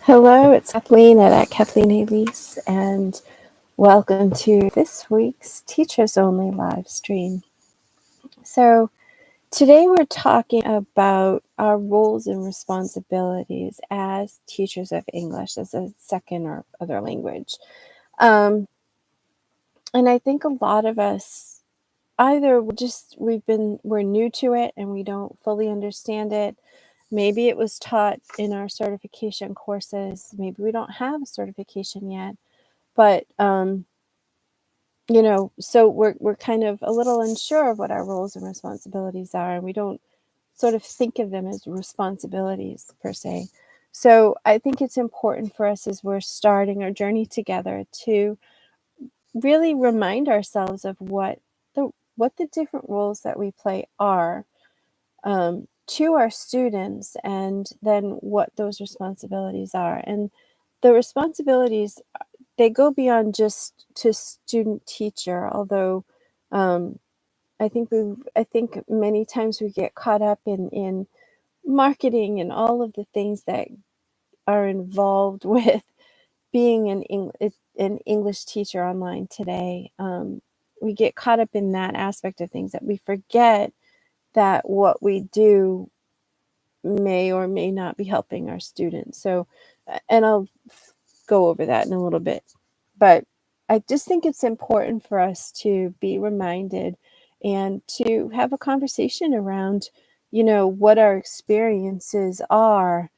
Hello, it's Kathleen at Kathleen Elise, and welcome to this week's Teachers Only live stream. So, today we're talking about our roles and responsibilities as teachers of English as a second or other language. And I think a lot of us either we're new to it and we don't fully understand it. Maybe it was taught in our certification courses. Maybe we don't have a certification yet. But so we're kind of a little unsure of what our roles and responsibilities are, and we don't sort of think of them as responsibilities per se. So I think it's important for us as we're starting our journey together to really remind ourselves of what the different roles that we play are to our students, and then what those responsibilities are. And the responsibilities, they go beyond just to student teacher, although I think many times we get caught up in marketing and all of the things that are involved with being an English teacher online today. We get caught up in that aspect of things that we forget that what we do may or may not be helping our students. So, and I'll go over that in a little bit. But I just think it's important for us to be reminded and to have a conversation around, what our experiences are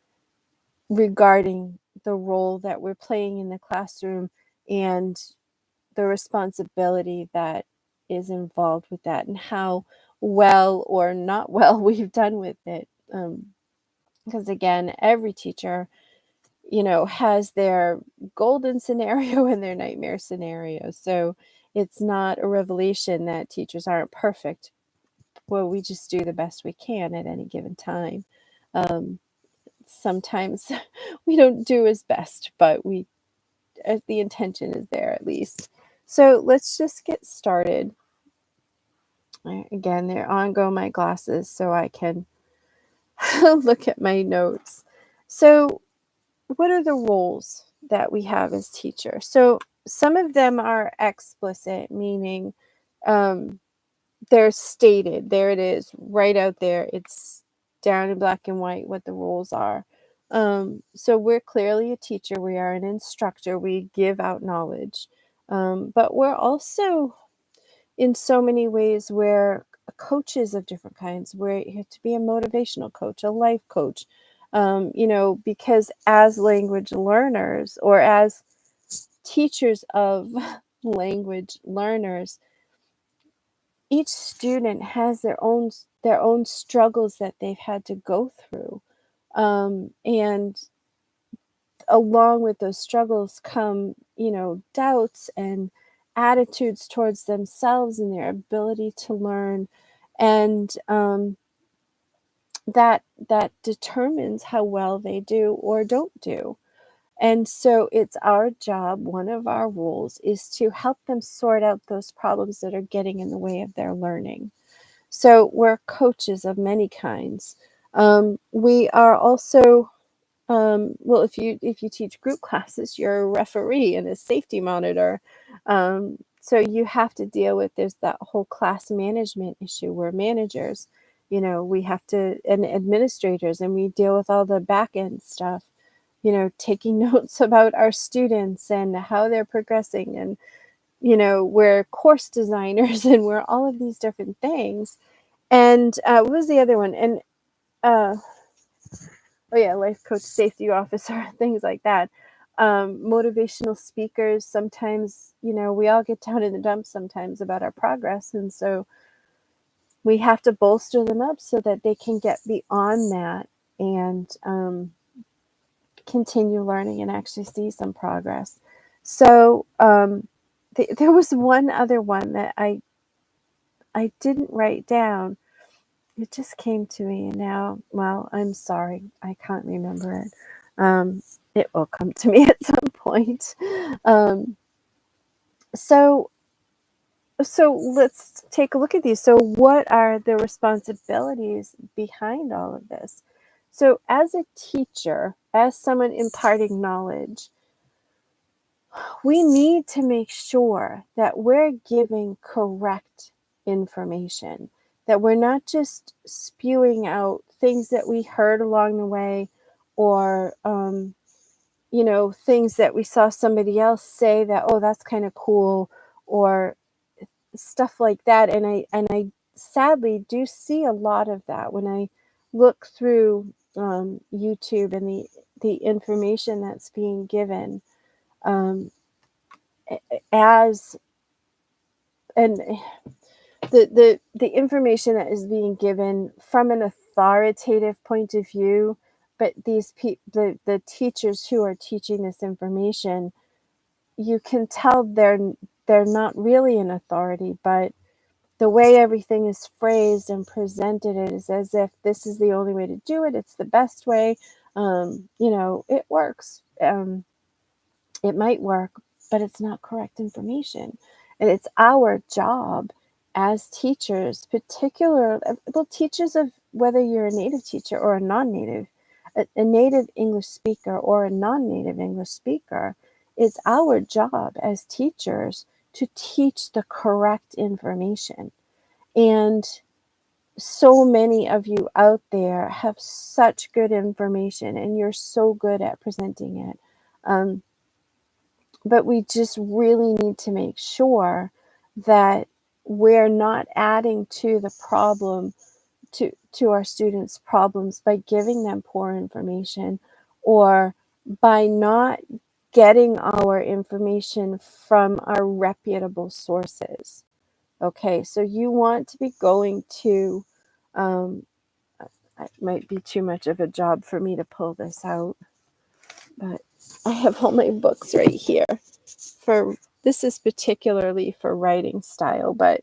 regarding the role that we're playing in the classroom and the responsibility that is involved with that, and how well or not well we've done with it. Because again, every teacher has their golden scenario and their nightmare scenario. So it's not a revelation that teachers aren't perfect. Well, we just do the best we can at any given time. Sometimes we don't do as best, but the intention is there at least. So let's just get started. Again, there on go my glasses so I can look at my notes. So what are the roles that we have as teachers? So some of them are explicit, meaning they're stated. There it is, right out there. It's down in black and white what the roles are. So we're clearly a teacher. We are an instructor. We give out knowledge. But we're also, in so many ways, we're coaches of different kinds. Where you have to be a motivational coach, a life coach, because as language learners or as teachers of language learners, each student has their own struggles that they've had to go through, and along with those struggles come doubts and attitudes towards themselves and their ability to learn, and that determines how well they do or don't do. And so it's our job, one of our roles is to help them sort out those problems that are getting in the way of their learning. So we're coaches of many kinds. We are also, well, if you teach group classes, you're a referee and a safety monitor. So you have to deal with, there's that whole class management issue. We're managers, we have to, and administrators, and we deal with all the back end stuff, taking notes about our students and how they're progressing. And, we're course designers and we're all of these different things. And what was the other one? And life coach, safety officer, things like that. Motivational speakers. Sometimes, we all get down in the dumps sometimes about our progress. And so we have to bolster them up so that they can get beyond that and continue learning and actually see some progress. So there was one other one that I didn't write down. It just came to me, and now, well, I'm sorry, I can't remember it. It will come to me at some point. So let's take a look at these. So what are the responsibilities behind all of this? So as a teacher, as someone imparting knowledge, we need to make sure that we're giving correct information, that we're not just spewing out things that we heard along the way, or things that we saw somebody else say that, oh, that's kind of cool, or stuff like that. And I sadly do see a lot of that when I look through YouTube and the information that's being given, as and the information that is being given from an authoritative point of view. But the teachers who are teaching this information, you can tell they're not really an authority, but the way everything is phrased and presented is as if this is the only way to do it. It's the best way. It works. It might work, but it's not correct information. And it's our job as teachers, particularly, teachers of whether you're a native teacher or a non-native, a native English speaker or a non-native English speaker, it's our job as teachers to teach the correct information. And so many of you out there have such good information, and you're so good at presenting it. But we just really need to make sure that we're not adding to the problem, to our students' problems, by giving them poor information, or by not getting our information from our reputable sources. Okay, so you want to be going to, it might be too much of a job for me to pull this out, but I have all my books right here. This is particularly for writing style, but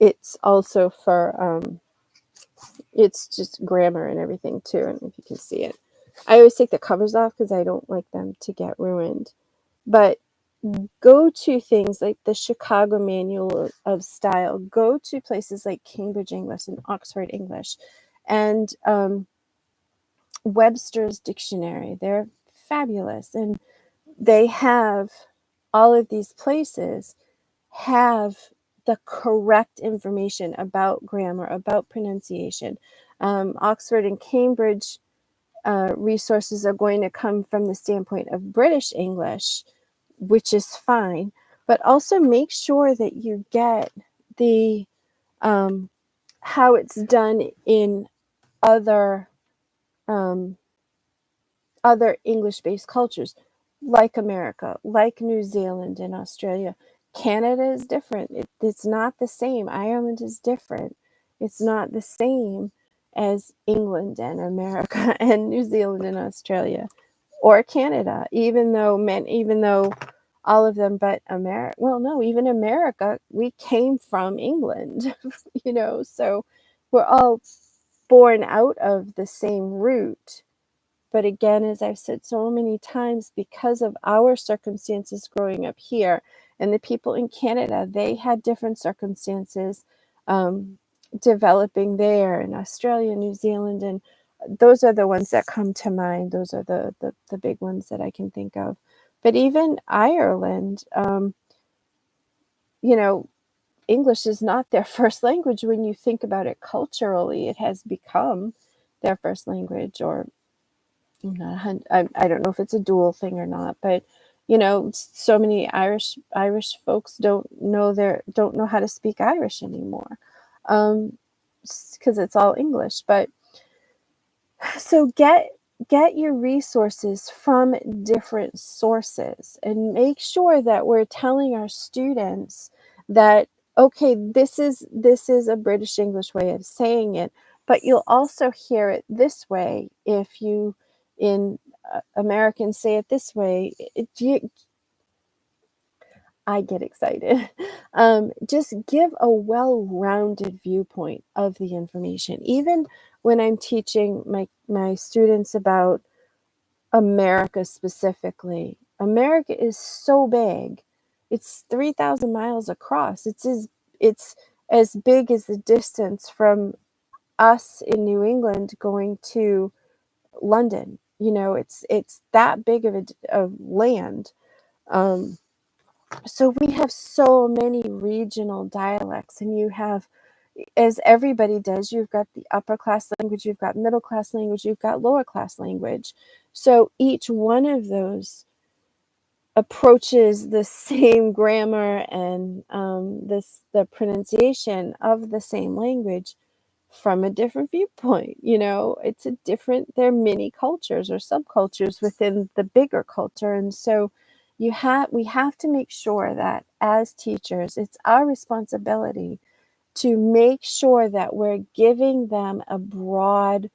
it's also for, it's just grammar and everything too. I don't know if you can see it. I always take the covers off because I don't like them to get ruined. But go to things like the Chicago Manual of Style. Go to places like Cambridge English and Oxford English, and Webster's Dictionary. They're fabulous, and they have, all of these places have the correct information about grammar, about pronunciation. Oxford and Cambridge resources are going to come from the standpoint of British English, which is fine, but also make sure that you get the how it's done in other English-based cultures, like America, like New Zealand and Australia. Canada is different. It's not the same. Ireland is different. It's not the same as England and America and New Zealand and Australia, or Canada, even though all of them, but America, well, no, even America, we came from England, so we're all born out of the same root. But again, as I've said so many times, because of our circumstances growing up here, and the people in Canada, they had different circumstances developing there, in Australia, New Zealand, and those are the ones that come to mind. Those are the big ones that I can think of. But even Ireland, English is not their first language. When you think about it culturally, it has become their first language, or I don't know if it's a dual thing or not, but so many Irish folks don't know how to speak Irish anymore, because it's all English. But so get your resources from different sources, and make sure that we're telling our students that, okay, this is a British English way of saying it, but you'll also hear it this way if you in Americans say it this way. I get excited. Just give a well-rounded viewpoint of the information. Even when I'm teaching my students about America specifically, America is so big. It's 3,000 miles across. It's as big as the distance from us in New England going to London. it's that big of a land. So we have so many regional dialects, and you have, as everybody does, you've got the upper class language, you've got middle class language, you've got lower class language. So each one of those approaches the same grammar and the pronunciation of the same language from a different viewpoint. It's a different, they're mini cultures or subcultures within the bigger culture. And so we have to make sure that as teachers, it's our responsibility to make sure that we're giving them a broad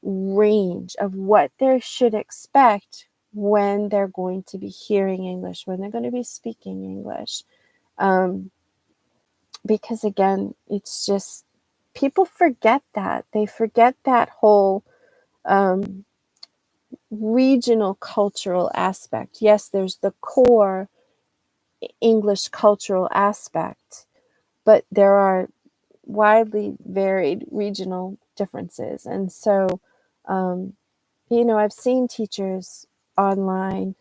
range of what they should expect when they're going to be hearing English, when they're going to be speaking English. Because again, it's just, people forget that. They forget that whole regional cultural aspect. Yes, there's the core English cultural aspect, but there are widely varied regional differences. And so, I've seen teachers online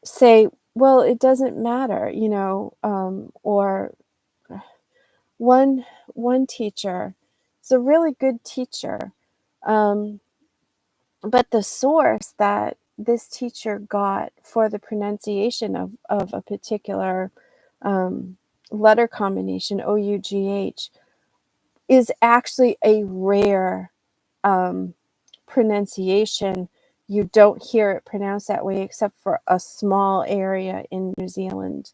say, well, it doesn't matter, or one teacher is a really good teacher, but the source that this teacher got for the pronunciation of a particular letter combination, OUGH, is actually a rare pronunciation. You don't hear it pronounced that way except for a small area in New Zealand.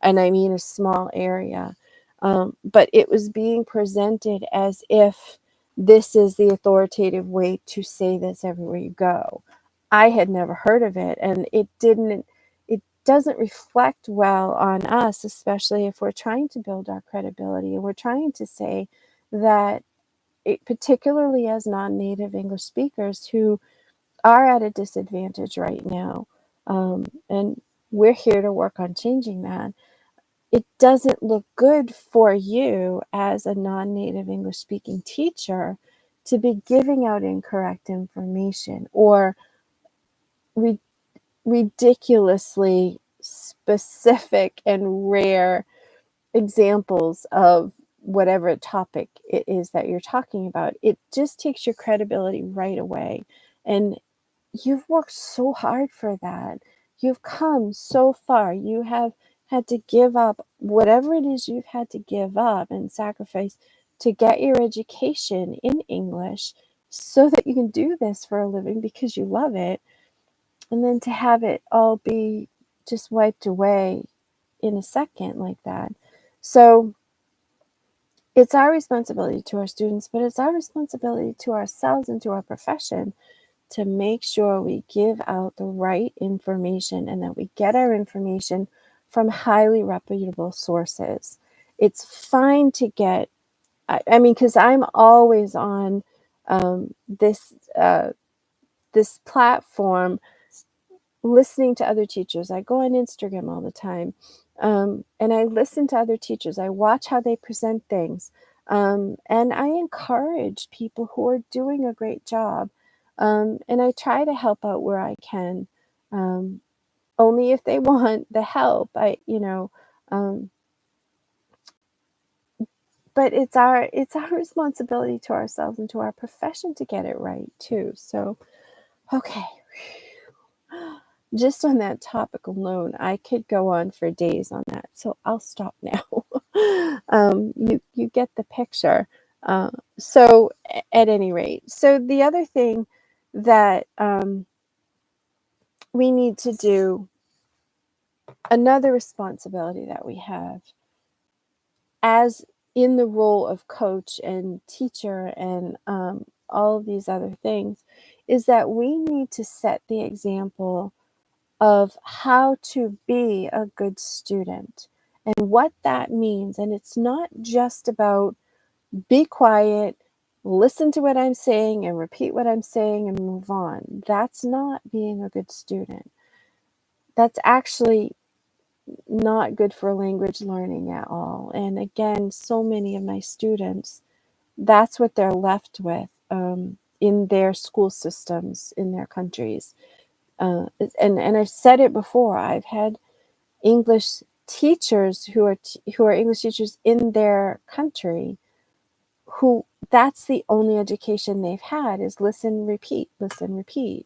And I mean a small area. But it was being presented as if this is the authoritative way to say this everywhere you go. I had never heard of it, and it doesn't reflect well on us, especially if we're trying to build our credibility and we're trying to say that, particularly as non-native English speakers who are at a disadvantage right now, and we're here to work on changing that. It doesn't look good for you as a non-native English speaking teacher to be giving out incorrect information or ridiculously specific and rare examples of whatever topic it is that you're talking about. It just takes your credibility right away. And you've worked so hard for that. You've come so far. You have had to give up whatever it is you've had to give up and sacrifice to get your education in English so that you can do this for a living because you love it. And then to have it all be just wiped away in a second like that. So it's our responsibility to our students, but it's our responsibility to ourselves and to our profession to make sure we give out the right information and that we get our information from highly reputable sources. It's fine to get, I mean, because I'm always on this platform listening to other teachers. I go on Instagram all the time, and I listen to other teachers. I watch how they present things, and I encourage people who are doing a great job, and I try to help out where I can, only if they want the help. But it's our responsibility to ourselves and to our profession to get it right too. So, okay. Just on that topic alone, I could go on for days on that. So I'll stop now. You get the picture. So at any rate, so the other thing that we need to do, another responsibility that we have as in the role of coach and teacher and all of these other things, is that we need to set the example of how to be a good student and what that means. And it's not just about be quiet, listen to what I'm saying and repeat what I'm saying and move on. That's not being a good student. That's actually not good for language learning at all. And again, so many of my students, that's what they're left with. in their school systems in their countries. And I've said it before. I've had English teachers who are English teachers in their country who that's the only education they've had is listen, repeat, listen, repeat.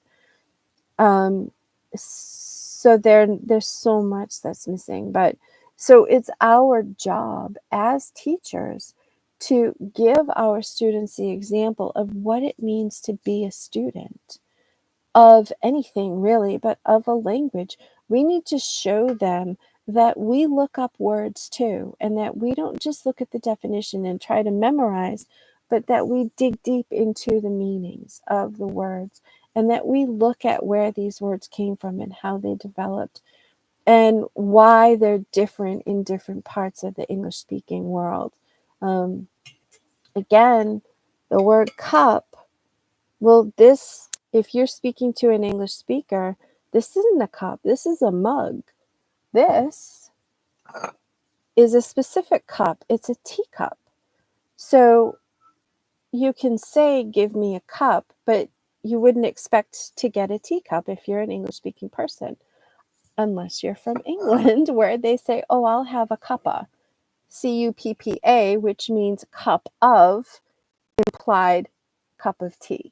So there's so much that's missing, but so it's our job as teachers to give our students the example of what it means to be a student of anything really, but of a language. We need to show them that we look up words too, and that we don't just look at the definition and try to memorize, but that we dig deep into the meanings of the words, and that we look at where these words came from and how they developed and why they're different in different parts of the English speaking world. Again, the word cup, well, this, if you're speaking to an English speaker, this isn't a cup, this is a mug. This is a specific cup, it's a teacup. So you can say, give me a cup, but you wouldn't expect to get a teacup if you're an English speaking person, unless you're from England, where they say, oh, I'll have a cuppa, CUPPA, which means cup of, implied cup of tea.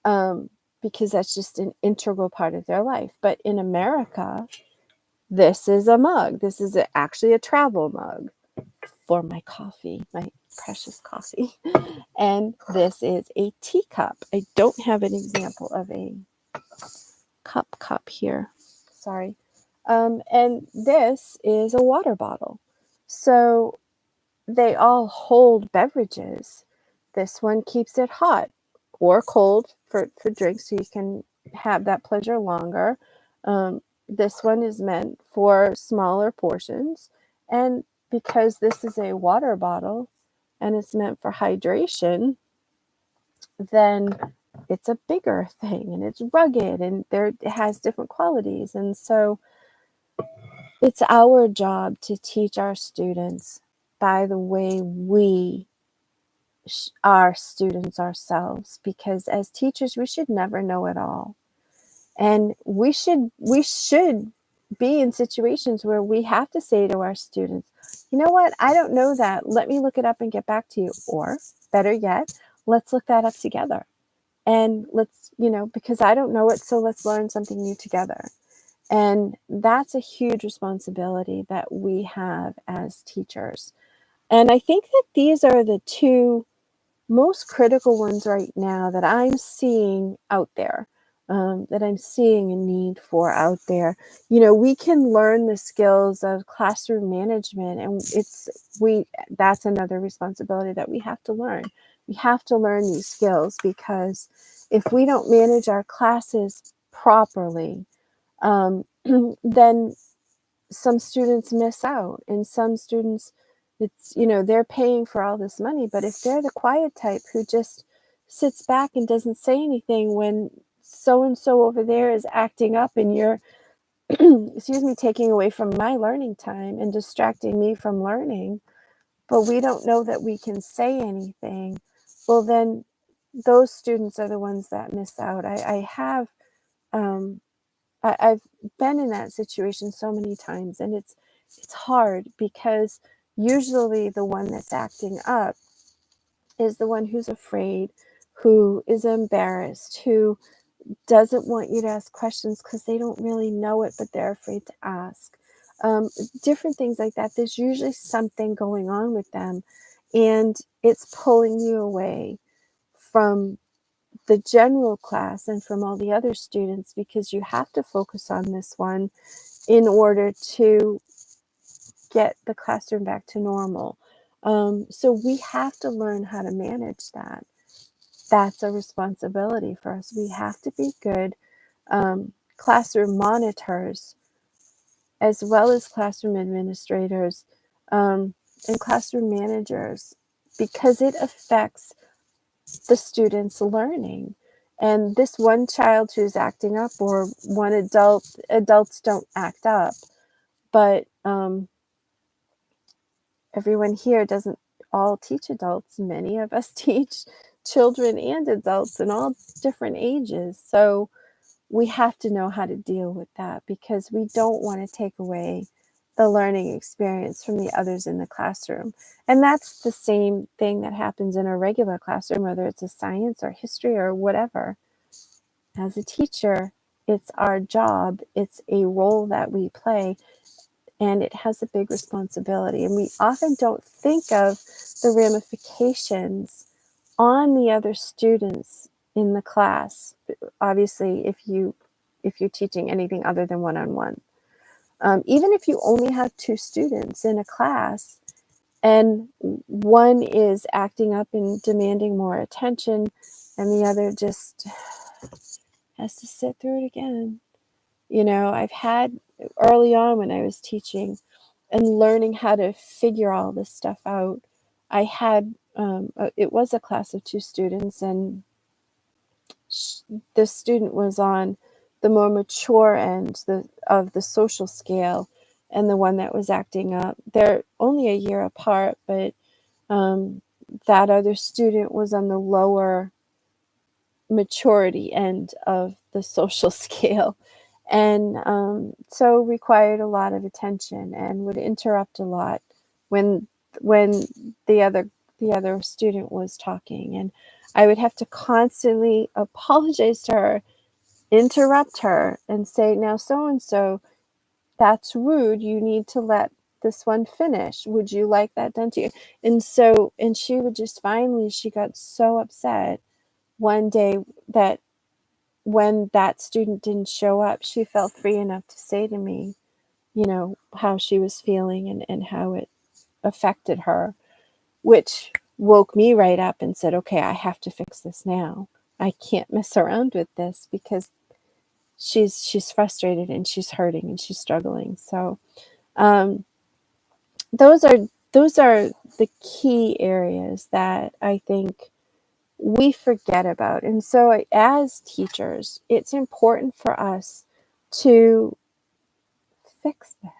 Because that's just an integral part of their life. But in America, this is a mug. This is actually a travel mug for my coffee, my precious coffee. And this is a teacup. I don't have an example of a cup here. Sorry. And this is a water bottle. So they all hold beverages. This one keeps it hot or cold for drinks, so you can have that pleasure longer. This one is meant for smaller portions. And because this is a water bottle and it's meant for hydration, then it's a bigger thing and it's rugged and it has different qualities. And so it's our job to teach our students by the way we are students ourselves, because as teachers we should never know it all, and we should be in situations where we have to say to our students, you know what, I don't know that, let me look it up and get back to you, or better yet, let's look that up together, and let's, because I don't know it, so let's learn something new together. And that's a huge responsibility that we have as teachers. And I think that these are the two most critical ones right now that I'm seeing out there, that I'm seeing a need for out there. We can learn the skills of classroom management, and that's another responsibility that we have to learn. We have to learn these skills, because if we don't manage our classes properly, then some students miss out, and some students, it's, they're paying for all this money, but if they're the quiet type who just sits back and doesn't say anything when so and so over there is acting up, and you're excuse me, taking away from my learning time and distracting me from learning, but we don't know that we can say anything, well, then those students are the ones that miss out. I've been in that situation so many times, and it's hard, because usually the one that's acting up is the one who's afraid, who is embarrassed, who doesn't want you to ask questions because they don't really know it, but they're afraid to ask. Different things like that. There's usually something going on with them, and it's pulling you away from the general class and from all the other students, because you have to focus on this one in order to get the classroom back to normal. So we have to learn how to manage that. That's a responsibility for us. We have to be good classroom monitors, as well as classroom administrators, and classroom managers, because it affects the students' learning. And this one child who's acting up, or one adults don't act up, but everyone here doesn't all teach adults. Many of us teach children and adults and all different ages. So we have to know how to deal with that, because we don't want to take away the learning experience from the others in the classroom. And that's the same thing that happens in a regular classroom, whether it's a science or history or whatever. As a teacher, it's our job, it's a role that we play, and it has a big responsibility. And we often don't think of the ramifications on the other students in the class. Obviously, if you're teaching anything other than one-on-one, even if you only have 2 students in a class and one is acting up and demanding more attention and the other just has to sit through it again. I've had early on when I was teaching and learning how to figure all this stuff out, I had it was a class of 2 students, and the student was on the more mature end of the social scale, and the one that was acting up. They're only a year apart, but that other student was on the lower maturity end of the social scale, and so required a lot of attention and would interrupt a lot when the other student was talking, and I would have to constantly apologize to her, interrupt her, and say, now so and so, that's rude, you need to let this one finish, would you like that done to you? And she would just, finally, she got so upset one day that when that student didn't show up, she felt free enough to say to me, how she was feeling and how it affected her, which woke me right up and said, okay, I have to fix this now. I can't mess around with this, because she's frustrated and she's hurting and she's struggling. So those are the key areas that I think we forget about. And so as teachers, it's important for us to fix this.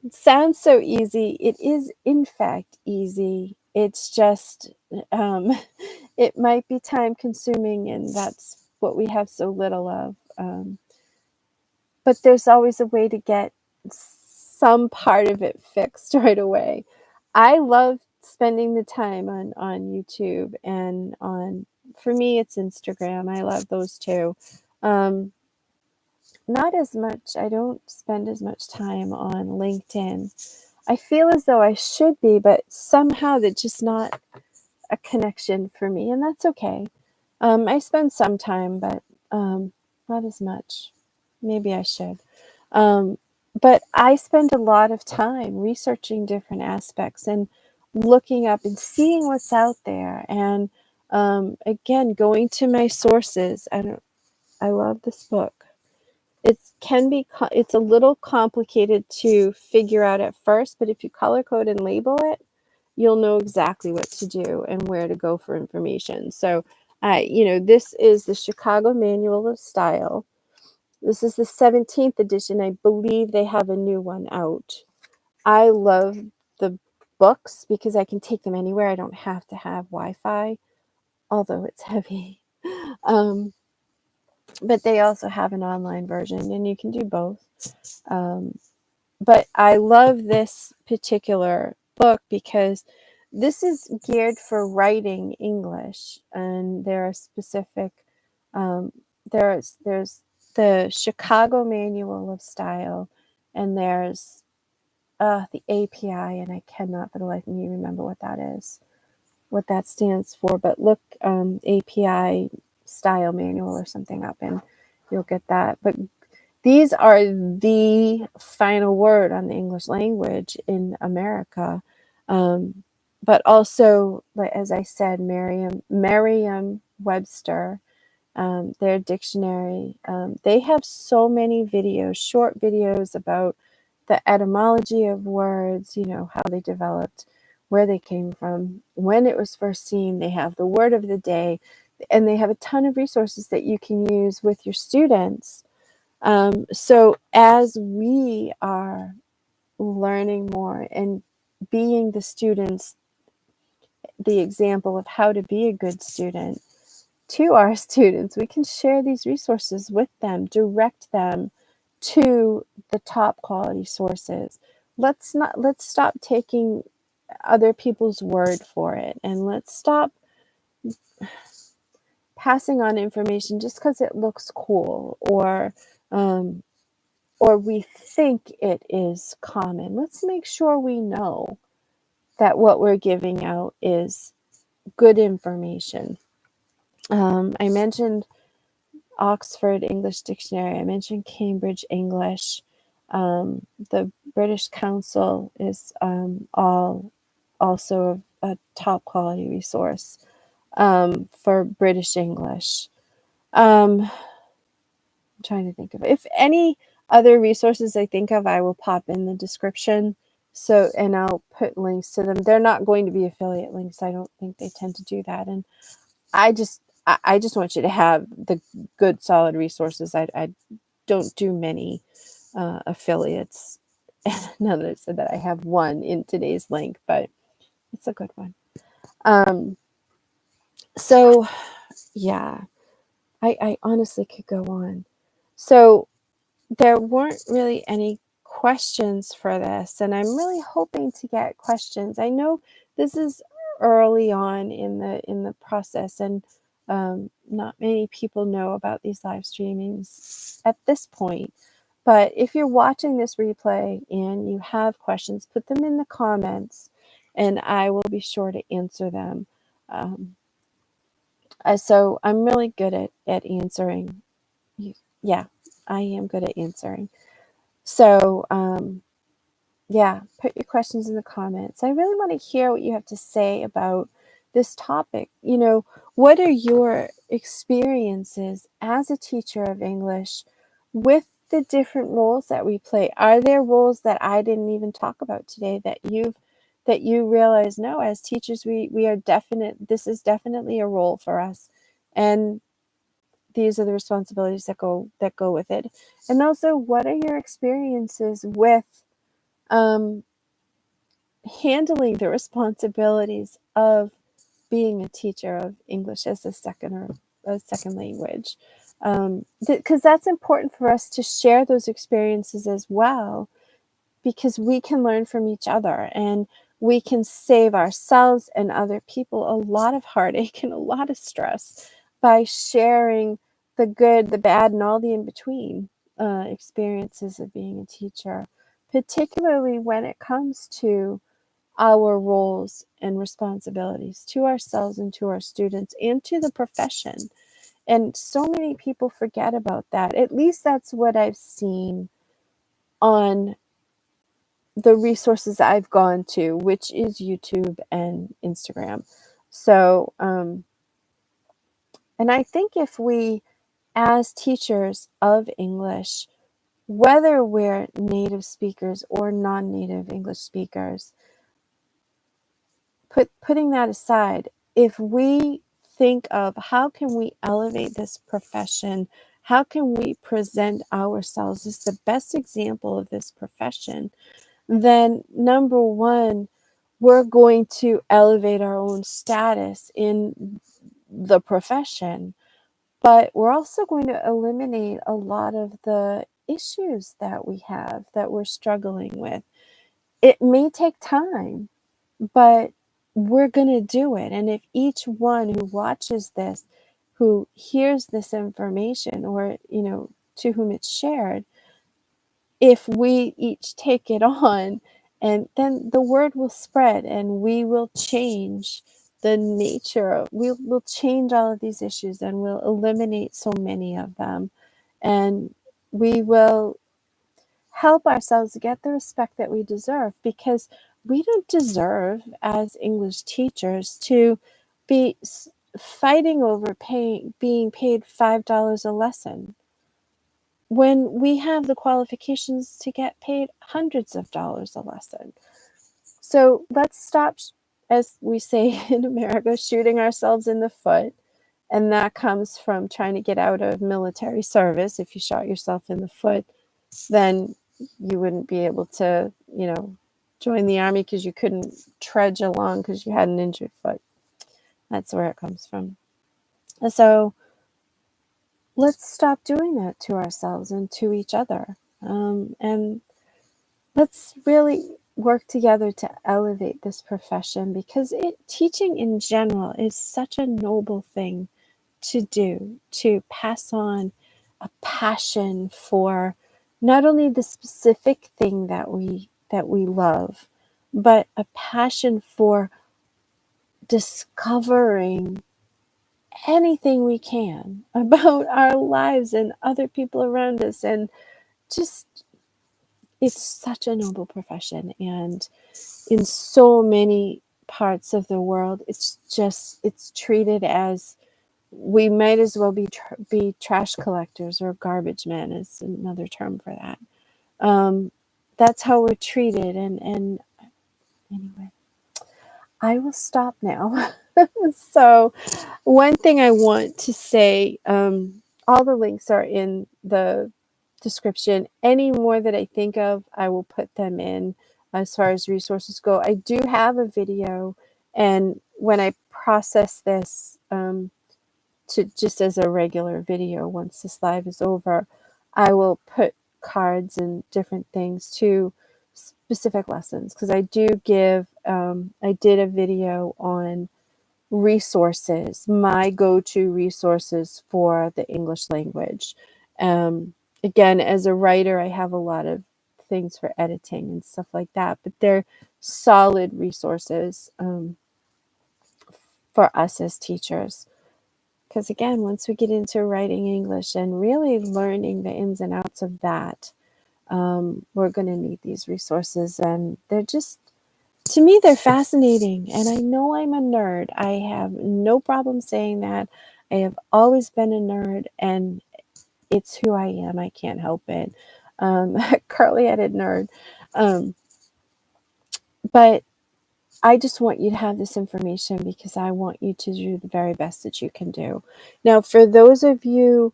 It sounds so easy. It is, in fact, easy. It's just, it might be time consuming, and that's what we have so little of. But there's always a way to get some part of it fixed right away. I love spending the time on YouTube and for me, it's Instagram. I love those two. Not as much. I don't spend as much time on LinkedIn. I feel as though I should be, but somehow that's just not a connection for me, and that's okay. I spend some time, but not as much. Maybe I should. But I spend a lot of time researching different aspects and looking up and seeing what's out there, and again, going to my sources. I love this book. It's a little complicated to figure out at first, but if you color code and label it, you'll know exactly what to do and where to go for information. So, this is the Chicago Manual of Style. This is the 17th edition. I believe they have a new one out. I love the books because I can take them anywhere. I don't have to have Wi-Fi, although it's heavy. But they also have an online version, and you can do both. But I love this particular book because this is geared for writing English, and there are specific. There's the Chicago Manual of Style, and there's the API, and I cannot for the life of me remember what that is, what that stands for. But look, API Style Manual or something up, and you'll get that. But these are the final word on the English language in America. But also, as I said, Merriam-Webster, their dictionary. They have so many videos, short videos about the etymology of words, how they developed, where they came from, when it was first seen. They have the word of the day, and they have a ton of resources that you can use with your students. So as we are learning more and being the students the example of how to be a good student to our students. We can share these resources with them, direct them to the top quality sources. Let's stop taking other people's word for it, and let's stop passing on information just because it looks cool or we think it is common. Let's make sure we know that what we're giving out is good information. I mentioned Oxford English Dictionary. I mentioned Cambridge English. The British Council is also a top quality resource for British English. I'm trying to think of if any other resources I think of, I will pop in the description. So, and I'll put links to them. They're not going to be affiliate links. I don't think they tend to do that. And I just want you to have the good, solid resources. I don't do many affiliates. Now that I said that, I have one in today's link, but it's a good one. So yeah, I honestly could go on. So there weren't really any questions for this, and I'm really hoping to get questions. I know this is early on in the process, and not many people know about these live streamings at this point. But if you're watching this replay and you have questions, put them in the comments, and I will be sure to answer them. So I'm really good at answering. Yeah, I am good at answering. So, yeah, put your questions in the comments. I really want to hear what you have to say about this topic. You know, what are your experiences as a teacher of English with the different roles that we play? Are there roles that I didn't even talk about today that you realize, no, as teachers, we are this is definitely a role for us, and these are the responsibilities that go with it? And also, what are your experiences with handling the responsibilities of being a teacher of English as a second language? Because that's important for us to share those experiences as well, because we can learn from each other, and we can save ourselves and other people a lot of heartache and a lot of stress by sharing the good, the bad, and all the in-between experiences of being a teacher, particularly when it comes to our roles and responsibilities to ourselves and to our students and to the profession. And so many people forget about that. At least that's what I've seen on the resources I've gone to, which is YouTube and Instagram. So, and I think if we, as teachers of English, whether we're native speakers or non-native English speakers, putting that aside, if we think of how can we elevate this profession, how can we present ourselves as the best example of this profession, then number one, we're going to elevate our own status in the profession, but we're also going to eliminate a lot of the issues that we have, that we're struggling with. It may take time, but we're going to do it. And if each one who watches this, who hears this information, or, to whom it's shared, if we each take it on, and then the word will spread, and we will change the nature. We'll change all of these issues, and we'll eliminate so many of them. And we will help ourselves get the respect that we deserve, because we don't deserve, as English teachers, to be fighting over being paid $5 a lesson when we have the qualifications to get paid hundreds of dollars a lesson. So let's stop, as we say in America, shooting ourselves in the foot. And that comes from trying to get out of military service. If you shot yourself in the foot, then you wouldn't be able to, join the army because you couldn't trudge along because you had an injured foot. That's where it comes from. So let's stop doing that to ourselves and to each other. And let's really work together to elevate this profession, because teaching in general is such a noble thing to do, to pass on a passion for not only the specific thing that we love, but a passion for discovering anything we can about our lives and other people around us. And just, it's such a noble profession. And in so many parts of the world, it's treated as, we might as well be trash collectors, or garbage men is another term for that. That's how we're treated. And anyway, I will stop now. So one thing I want to say, all the links are in the description. Any more that I think of, I will put them in as far as resources go. I do have a video, and when I process this, to just as a regular video, once this live is over, I will put cards and different things to specific lessons, because I do give, I did a video on resources, my go-to resources for the English language. Again, as a writer, I have a lot of things for editing and stuff like that, but they're solid resources for us as teachers. Because again, once we get into writing English and really learning the ins and outs of that, we're going to need these resources. And they're just, to me, they're fascinating. And I know I'm a nerd. I have no problem saying that. I have always been a nerd, and it's who I am. I can't help it. Curly-headed nerd. But I just want you to have this information, because I want you to do the very best that you can do. Now, for those of you,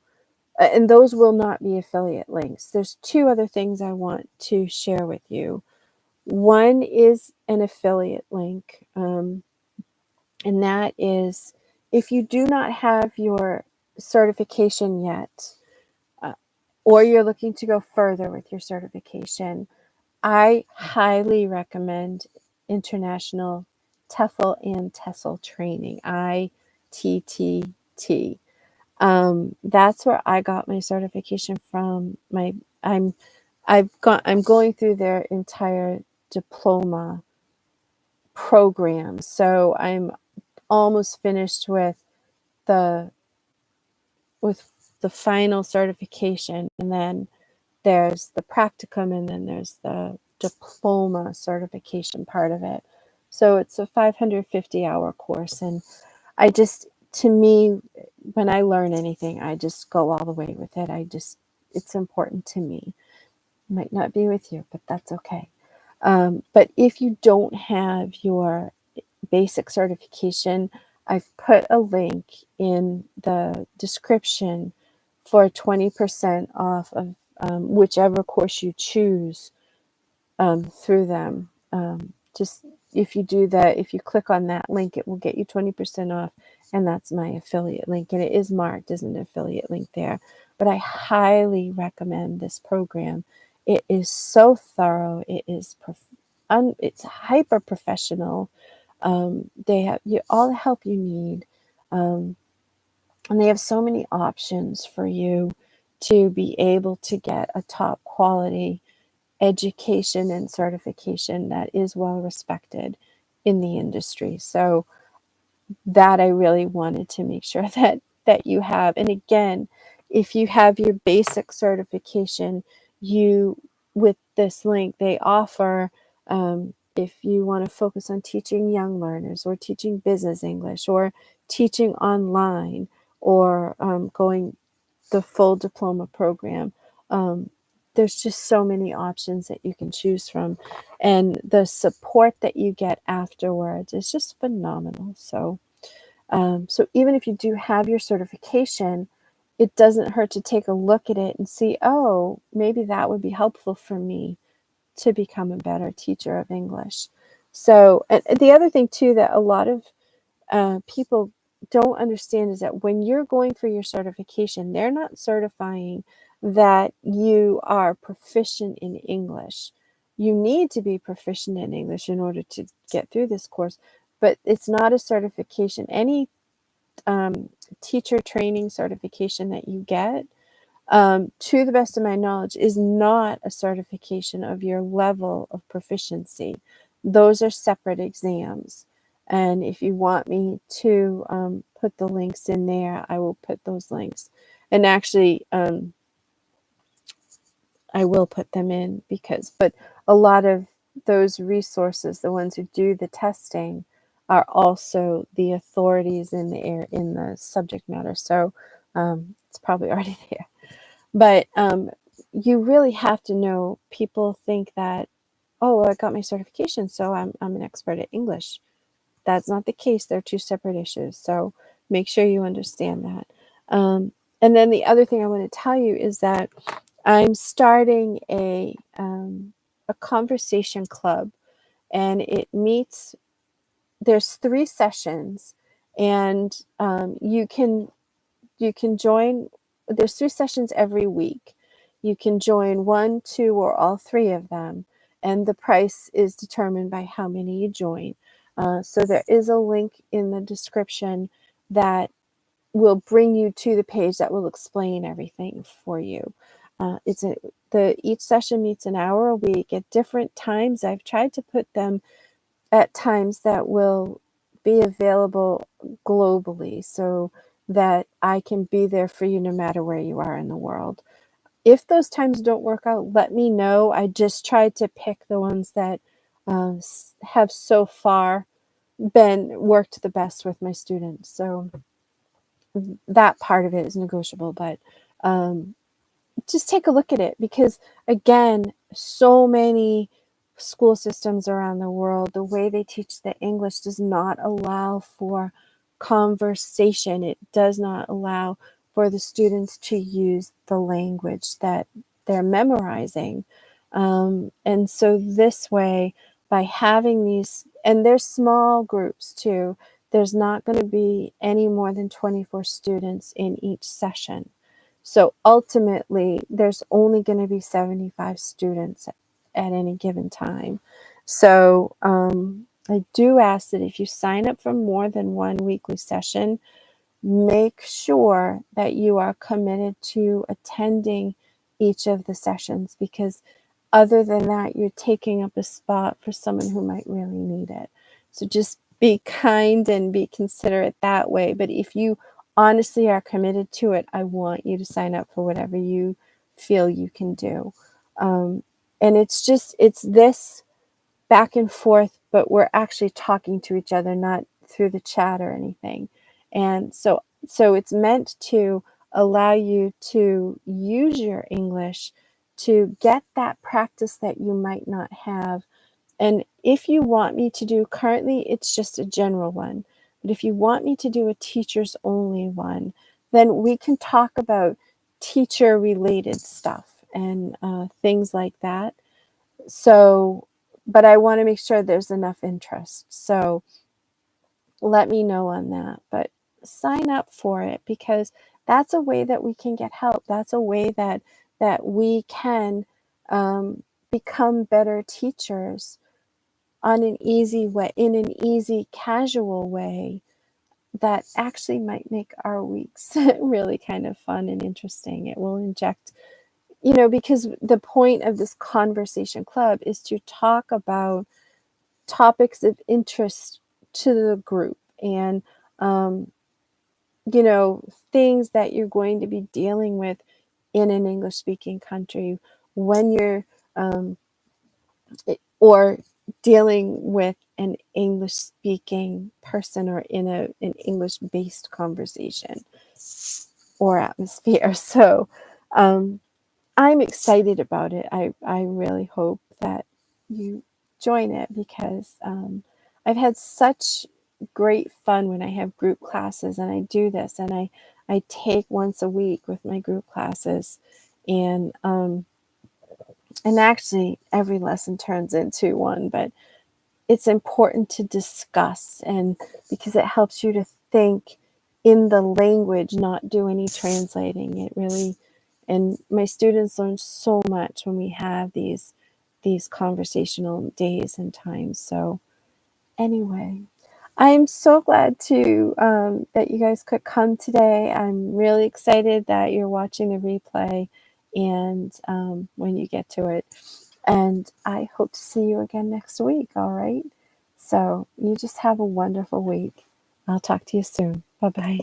and those will not be affiliate links, there's two other things I want to share with you. One is an affiliate link, and that is, if you do not have your certification yet, or you're looking to go further with your certification, I highly recommend International TEFL and TESOL training, ITTT. That's where I got my certification from. I'm going through their entire diploma program, so I'm almost finished with the final certification, and then there's the practicum, and then there's the diploma certification part of it. So it's a 550-hour course. And to me, when I learn anything, I just go all the way with it. It's important to me. Might not be with you, but that's okay. But if you don't have your basic certification, I've put a link in the description for 20% off of whichever course you choose through them. Just if you do that, if you click on that link, it will get you 20% off, and that's my affiliate link. And it is marked as an affiliate link there. But I highly recommend this program. It is so thorough. It is it's hyper professional. They have all the help you need. And they have so many options for you to be able to get a top quality education and certification that is well respected in the industry. So that I really wanted to make sure that you have. And again, if you have your basic certification, with this link, they offer, if you want to focus on teaching young learners, or teaching business English, or teaching online, or going the full diploma program. There's just so many options that you can choose from, and the support that you get afterwards is just phenomenal. So even if you do have your certification, it doesn't hurt to take a look at it and see, oh, maybe that would be helpful for me to become a better teacher of English. So, and the other thing too that a lot of people don't understand is that when you're going for your certification, they're not certifying that you are proficient in English. You need to be proficient in English in order to get through this course, but it's not a certification. Any teacher training certification that you get, to the best of my knowledge, is not a certification of your level of proficiency. Those are separate exams. And if you want me to put the links in there, I will put those links. And actually, I will put them in but a lot of those resources, the ones who do the testing, are also the authorities in the subject matter. So it's probably already there. But you really have to know, people think that, oh, I got my certification, so I'm an expert at English. That's not the case. They're two separate issues. So make sure you understand that. And then the other thing I want to tell you is that I'm starting a conversation club, and it meets, there's 3 sessions, and you can join. There's 3 sessions every week. You can join 1, 2, or all 3 of them, and the price is determined by how many you join. So there is a link in the description that will bring you to the page that will explain everything for you. Each session meets an hour a week at different times. I've tried to put them at times that will be available globally, so that I can be there for you no matter where you are in the world. If those times don't work out, let me know. I just tried to pick the ones that have so far worked the best with my students. So that part of it is negotiable, but just take a look at it, because again, so many school systems around the world, the way they teach the English does not allow for conversation. It does not allow for the students to use the language that they're memorizing. And so this way, by having these, and they're small groups too, there's not going to be any more than 24 students in each session. So ultimately, there's only going to be 75 students at any given time. So I do ask that if you sign up for more than one weekly session, make sure that you are committed to attending each of the sessions, because other than that, you're taking up a spot for someone who might really need it. So just be kind and be considerate that way. But if you honestly are committed to it, I want you to sign up for whatever you feel you can do. And it's this back and forth, but we're actually talking to each other, not through the chat or anything. And so it's meant to allow you to use your English to get that practice that you might not have. And if you want me to do, currently it's just a general one, but if you want me to do a teachers only one, then we can talk about teacher related stuff and things like that. So, but I want to make sure there's enough interest. So let me know on that. But sign up for it, because that's a way that we can get help. That's a way that we can become better teachers on an easy way, in an easy, casual way that actually might make our weeks really kind of fun and interesting. It will inject, because the point of this conversation club is to talk about topics of interest to the group, and things that you're going to be dealing with in an English speaking country when you're or dealing with an English speaking person, or in an English based conversation or atmosphere. So I'm excited about it. I really hope that you join it, because I've had such great fun when I have group classes, and I do this, and I take once a week with my group classes, and And actually, every lesson turns into one, but it's important to discuss, and because it helps you to think in the language, not do any translating. It really, and my students learn so much when we have these conversational days and times. So anyway, I'm so glad to that you guys could come today. I'm really excited that you're watching the replay, and when you get to it. And I hope to see you again next week. All right. So you just have a wonderful week. I'll talk to you soon. Bye bye.